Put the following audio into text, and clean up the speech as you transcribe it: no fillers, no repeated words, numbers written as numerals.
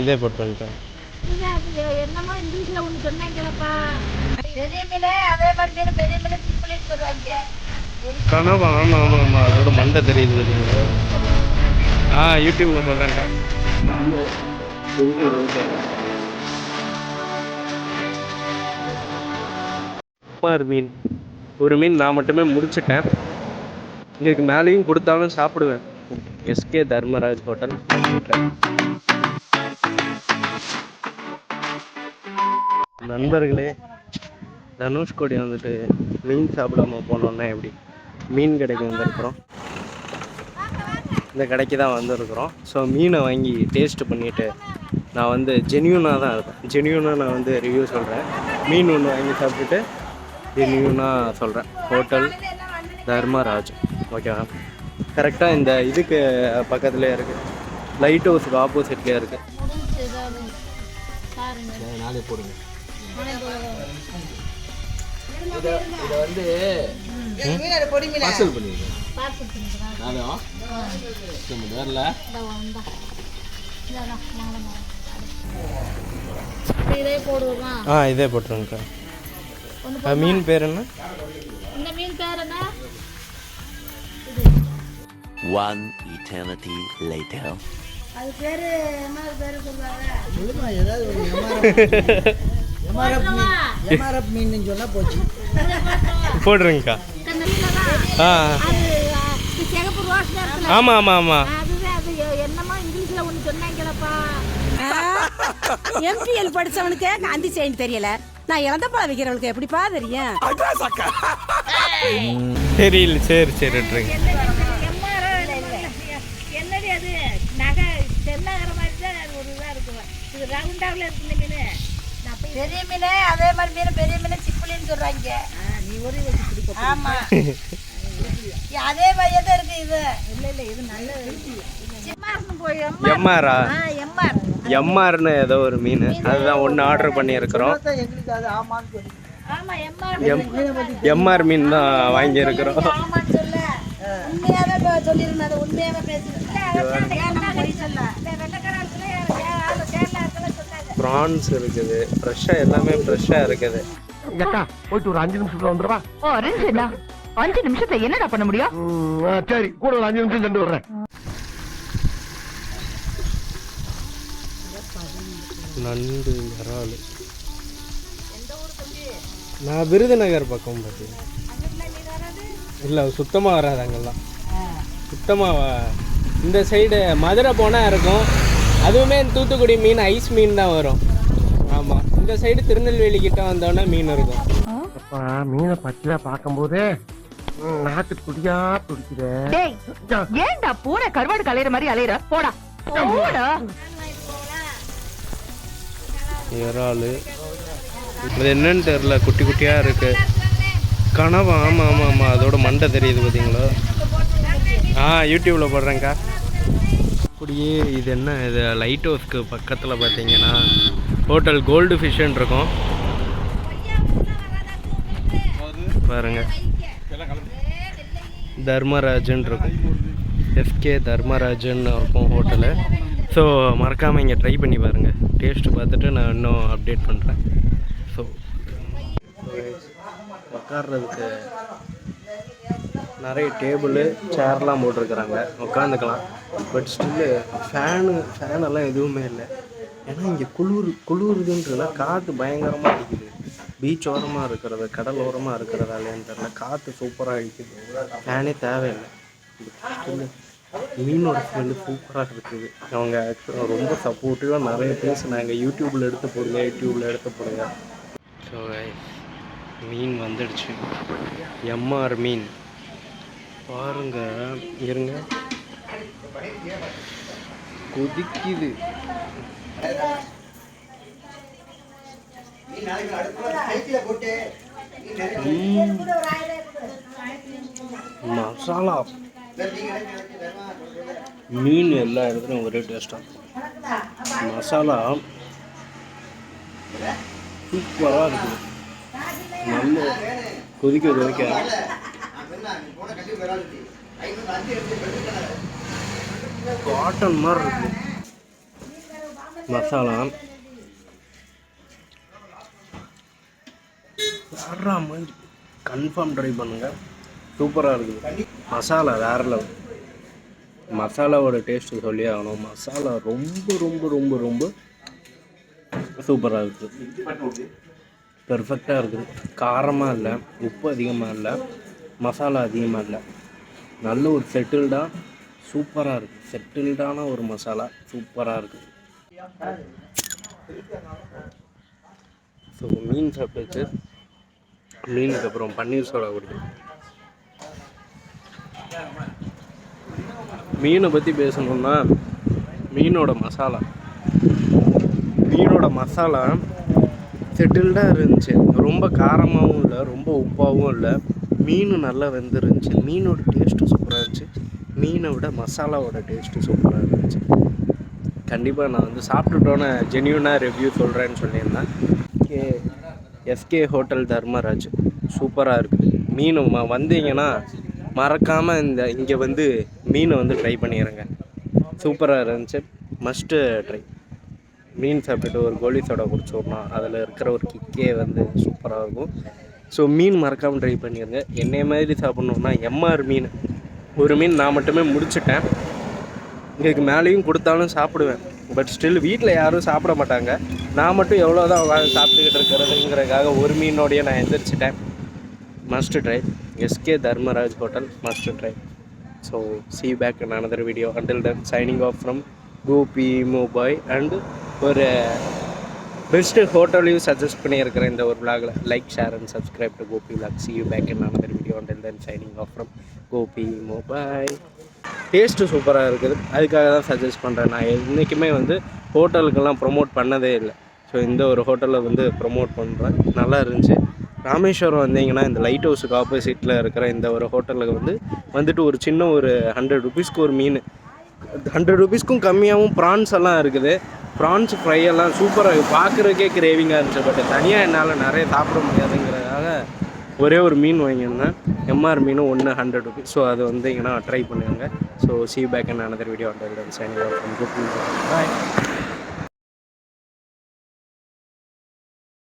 இதே போட்டுருக்கேன். என்னமோ இங்கிலீஷ்ல ஒன்று சொன்னாங்களப்பா, பெரிய மீன் அதே மாதிரி மீன் பெரிய மீன் சிப்பிளின்னு சொல்லுவாங்க. கனவா? ஆமாம் ஆமாம் ஆமாம், அதோட மண்டை தெரியுது பார்த்தீங்களா? யூடியூப்ல பார்க்குறேன்க்கா. சூப்பர் மீன். ஒரு மீன் நான் மட்டுமே முடிச்சிட்டேன். இதுக்கு மேலேயும் கொடுத்தாலும் சாப்பிடுவேன். SK Dharmaraj hotel. நண்பர்களே, தனுஷ்கோடி வந்துட்டு மீன் சாப்பிடாம போனோன்னா எப்படி? மீன் கடைக்கு வந்திருக்கிறோம். இந்த கடைக்கு தான் வந்திருக்கிறோம். ஸோ மீனை வாங்கி டேஸ்ட்டு பண்ணிவிட்டு நான் வந்து ஜென்யூனாக தான் இருப்பேன். ஜென்யூனாக நான் வந்து ரிவ்யூ சொல்கிறேன். மீன் ஒன்று வாங்கி சாப்பிட்டுட்டு ஜென்யூனாக சொல்கிறேன். ஹோட்டல் தர்மராஜ், ஓகேவா? கரெக்டாக இந்த இதுக்கு பக்கத்துலேயே இருக்குது. லைட் ஹவுஸுக்கு ஆப்போசிட்லேயே இருக்குது. நாளே போடுங்க. இதை வந்து பார்சல் பண்ணிடுறேன். வரல இதே போடுவோமா? இதே போட்டுருங்கக்கா. மீன் பேர் என்ன? இந்த மீன் பேர் என்ன? One eternity later. அது பேரு என்ன பேரு சொல்றாங்க? சொல்லுமா, ஏதாவது ஒரு எம்ஆர்எஃப் மீன் சொன்னா போச்சு. போடுறீங்கக்கா. ஆமாம் ஆமாம் ஆமாம். என்னமோ இங்கிலீஷ்ல ஒன்று சொன்னாங்களப்பா, எம்பிஎல் படிச்சவனுக்கு காந்தி செய்யணும் தெரியல. நான் இழந்த பழம் வைக்கிறவளுக்கு எப்படிப்பா தெரியும்? தெரியல. சரி சரி விட்டுருங்க. என்னடி அது நகை தென்னகர மாதிரி தான் ஒரு இதாக இருக்குவேன். இது ரவுண்டாவில் இருக்கு இந்த மீன். பெரிய மீன் அதே மாதிரி மீன் பெரிய மீன் சிப்பிளின்னு சொல்றாங்க. நீ ஒரு வச்சு பிடிக்கும். ஆமா, அதே மாதிரியே தான் இருக்கு இது. இல்லை இல்லை, இது நல்ல எம்ஆரா? எம்ஆர்னு ஏதோ ஒரு மீன், அதுதான் ஒன்று ஆர்டர் பண்ணியிருக்கிறோம். எம்ஆர் மீன் தான் வாங்கியிருக்கிறோம். ப்ரான்ஸ் இருக்குது, ஃப்ரெஷ்ஷாக எல்லாமே ஃப்ரெஷ்ஷாக இருக்குது. போயிட்டு ஒரு 5 நிமிஷத்துல வந்துடுவா. 5 நிமிஷத்துல என்னடா பண்ண முடியும்? சரி, கூட ஒரு 5 நிமிஷம் சென்று வர்றேன். நண்டு, இறால். நான் விருதுநகர் பக்கம் பார்த்தீங்க. இல்லை, சுத்தமாக வராது அங்கெல்லாம். சுத்தமாக இந்த சைடு மதுரை போனால் இருக்கும். அதுவுமே தூத்துக்குடி மீன் ஐஸ் மீன் தான் வரும். ஆமாம், இந்த சைடு திருநெல்வேலி கிட்ட வந்தோடனே மீன் இருக்கும். அப்பா, மீனை பச்சையா பார்க்கும்போதே நாக்கு துடியா துடிக்குது. ஏன்டா பூனை கருவாடு கலையிற மாதிரி அலையிற? போடா போடா. இறால் அது என்னன்னு தெரில, குட்டி குட்டியாக இருக்குது. கனவா? ஆமாம் ஆமாம் ஆமாம், அதோட மண்டை தெரியுது பார்த்தீங்களா? யூடியூப்பில் போடுறேங்க்கா. அப்படியே இது என்ன, இது லைட் ஹவுஸ்க்கு பக்கத்தில் பார்த்தீங்கன்னா ஹோட்டல் கோல்டு ஃபிஷ்ஷுன்னு இருக்கும் பாருங்க. தர்மராஜன் இருக்கும், எஸ்கே தர்மராஜன் இருக்கும் ஹோட்டலு. ஸோ மறக்காமல் இங்கே ட்ரை பண்ணி பாருங்கள். டேஸ்ட்டு பார்த்துட்டு நான் இன்னும் அப்டேட் பண்ணுறேன். ஸோ உட்கார்றதுக்கு நிறைய டேபிளு சேர்லாம் போட்டிருக்கிறாங்க, உட்காந்துக்கலாம். பட் ஸ்டில்லு ஃபேனெல்லாம் எதுவுமே இல்லை. ஏன்னா இங்கே குளிருதுன்றதுல காற்று பயங்கரமாக அடிக்குது. பீச் ஓரமாக இருக்கிறது, கடல் ஓரமாக இருக்கிறதாலேன்னு தெரியல, காற்று சூப்பராக அடிக்குது. ஃபேனே தேவையில்லை. மீனோட ஸ்மெல்லு சூப்பராக இருக்குது. அவங்க ரொம்ப சப்போர்ட்டிவாக நிறைய பேசுனாங்க, யூடியூப்பில் எடுத்து போடுங்க. ஸோ மீன் வந்துடுச்சு, எம்ஆர் மீன் பாருங்க. இருங்க, கொதிக்குது. மசாலா மீன் எல்லா இடத்துலையும் ஒரே டேஸ்ட்டாக. மசாலா சூப்பராக இருக்குது. நல்ல கொதிக்க காட்டன் மாதிரி இருக்குது. மசாலா வேற மாதிரி கன்ஃபார்ம் ட்ரை பண்ணுங்கள், சூப்பராக இருக்குது. மசாலா வேறு லெவல். மசாலாவோட டேஸ்ட்டு சொல்லி ஆகணும். மசாலா ரொம்ப ரொம்ப ரொம்ப ரொம்ப சூப்பராக இருக்குது, பெர்ஃபெக்டாக இருக்குது. காரமாக இல்லை, உப்பு அதிகமாக இல்லை, மசாலா அதிகமாக இல்லை, நல்ல ஒரு செட்டில்டாக சூப்பராக இருக்குது. செட்டில்டான ஒரு மசாலா சூப்பராக இருக்குது. ஸோ மீன் சாப்பிட்டு மீனுக்கு அப்புறம் பன்னீர் சோடா குடிக்கணும். மீனை பற்றி பேசணுன்னா மீனோட மசாலா செட்டில்டாக இருந்துச்சு. ரொம்ப காரமாகவும் இல்லை, ரொம்ப உப்பாகவும் இல்லை. மீன் நல்லா வெந்துருந்துச்சு. மீனோட டேஸ்ட்டு சூப்பராக இருந்துச்சு. மீனை விட மசாலாவோட டேஸ்ட்டு சூப்பராக இருந்துச்சு. கண்டிப்பாக நான் வந்து சாப்பிட்டுட்டோன்னே ஜென்யூனாக ரிவ்யூ சொல்கிறேன்னு சொல்லியிருந்தேன். எஸ்கே ஹோட்டல் தர்மராஜ் சூப்பராக இருக்குது. மீன் வந்தீங்கன்னா மறக்காமல் இங்கே வந்து மீனை வந்து ட்ரை பண்ணிடுங்க. சூப்பராக இருந்துச்சு, மஸ்ட்டு ட்ரை. மீன் சாப்பிட்டுட்டு ஒரு கோலி சோடா குடிச்சோம்னா அதில் இருக்கிற ஒரு கிக்கே வந்து சூப்பராக இருக்கும். ஸோ மீன் மறக்காமல் ட்ரை பண்ணிடுங்க. என்னைய மாதிரி சாப்பிட்ணுன்னா எம்ஆர் மீன் ஒரு மீன் நான் மட்டுமே முடிச்சிட்டேன். இதுக்கு மேலேயும் கொடுத்தாலும் சாப்பிடுவேன். பட் ஸ்டில் வீட்டில் யாரும் சாப்பிட மாட்டாங்க. நான் மட்டும் எவ்வளோ தான் சாப்பிட்டுக்கிட்டு இருக்கிறதுங்கிறதுக்காக ஒரு மீனோடையே நான் எந்திரிச்சிட்டேன். Must try. S K Dharmaraj hotel must try. So see you back in another video. Until then, signing off from Gopi மோபாய். அண்டு ஒரு பெஸ்ட்டு ஹோட்டலையும் சஜஸ்ட் பண்ணியிருக்கிறேன் இந்த ஒரு vlogல. Like, share and subscribe to Gopi vlog. see you back in another video. Until then, signing off from Gopi மோபாய். Taste சூப்பராக இருக்குது, அதுக்காக தான் சஜஸ்ட் பண்ணுறேன். நான் என்றைக்குமே வந்து ஹோட்டலுக்கெல்லாம் ப்ரொமோட் பண்ணதே இல்லை. ஸோ இந்த ஒரு ஹோட்டலில் வந்து ப்ரொமோட் பண்ணுறேன். நல்லா இருந்துச்சு. ராமேஸ்வரம் வந்தீங்கன்னா இந்த லைட் ஹவுஸுக்கு ஆப்போசிட்டில் இருக்கிற இந்த ஒரு ஹோட்டலுக்கு வந்துட்டு ஒரு சின்ன ஒரு 100 rupeesக்கு ஒரு மீன், 100 rupeesக்கும் கம்மியாகவும் ப்ரான்ஸ் எல்லாம் இருக்குது. ப்ரான்ஸ் ஃப்ரை எல்லாம் சூப்பராக பார்க்குறதுக்கே கிரேவிங்காக இருந்துச்சு. பட் தனியாக என்னால் நிறைய சாப்பிட முடியாதுங்கிறதுக்காக ஒரே ஒரு மீன் வாங்கியிருந்தேன். எம்ஆர் மீனும் 100 rupees. ஸோ அது வந்தீங்கன்னா ட்ரை பண்ணுங்க. So see you back in another video. Until then, signing off from Gopi. Bye.